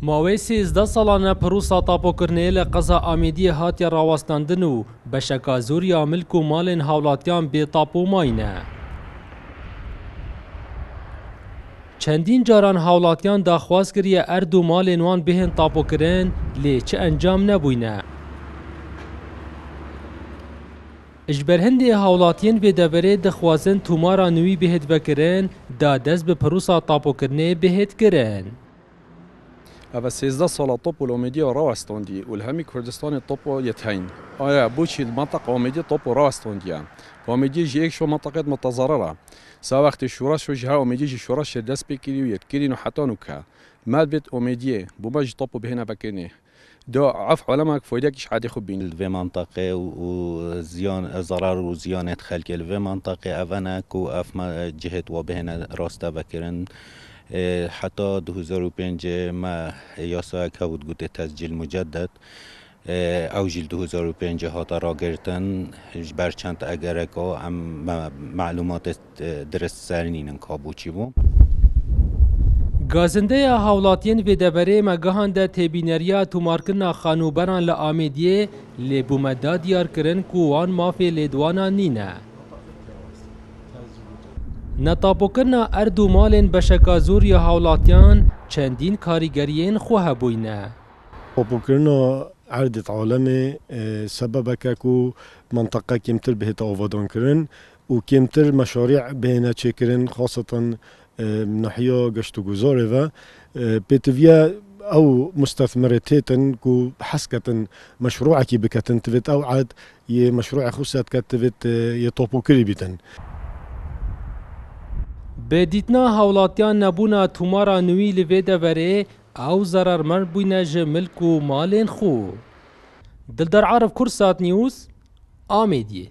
ماوەی 13 ساڵانە پرۆسا تاپۆکردنەیە لە قەزا ئامێدیە هاتیە ڕاوەستاندن و بەشەکە زۆریا ملک و ماڵێن هاوڵاتیان بێتاپ و ماینە. چەندین جاران هاوڵاتیان داخواز کردیە ئەرد و ماڵێن وان بهێن تاپۆکردن لێ چ ئەنجام نەبووینە. ژبەرهەندێ هاوڵاتیان بێدەڤەرێ دەخوازن تومارا نووی بهێت بەکردن دا دەست بە پرۆسا تاپۆکردنێ بهێت کردن. أبا 13 سالة طب والأوميديا وراوستوندي والهمي كردستان الطب يتهين بوشي المنطقة أوميديا طب وراوستونديا وأوميديا جيك شو منطقة متضررة سواء وقت الشوراش وجهها أوميديا جي شوراش دس بكيري ويتكيري حتى نكها مال بيت أوميديا بوماج طب بهنا بكيني دو عف علماء فويدكش عادي خبين في منطقة وزيان ضرر وزيانة خلق في منطقة أفناك وأف جهة وبهنا راستا بكرن حتى 2005 ما ياسا كود قد تسجيل مجدد او جيل 2005 هاتا راگرتن برچند اگرکا معلومات درست سرنین کابوچی بو گازنده هاوڵاتیان بێدەبەرێ مەگەهاندا تێبینەریە تومارکردنا خانوبەران لە ئامێدیێ لێبوومەدا دیارکردن و وان مافێ لێدوانان نینە. نەتاپۆکردنا ئەرد و ماڵێن بەشەکە زۆریا هاوڵاتیان چەندین کاریگەریên خۆ هەبووینە. تاپۆکردنا ئەردت عالەمێ سەبەبەکە و منطقە کێمتر بهێتە ئاوادانکردن و کێمتر مەشاریع بهێنە چێکردن خاصەتەن ناحیە گەشت و گوزارێڤە پێتڤە ئەو مستەثمرێتێتن و حەسکەتن مەشروعێکی بکەتن تبێت ئەو عاد یێ مەشروعی خوسەت کە تبێت یێ تاپۆکری بیتن. بێدیتنا هاوڵاتیان نەبوونا تومارا نووی li vê de verê ew zerermend bûyne ji milk û malên xwe. Dildar Arif Kursat News Amêdiyê.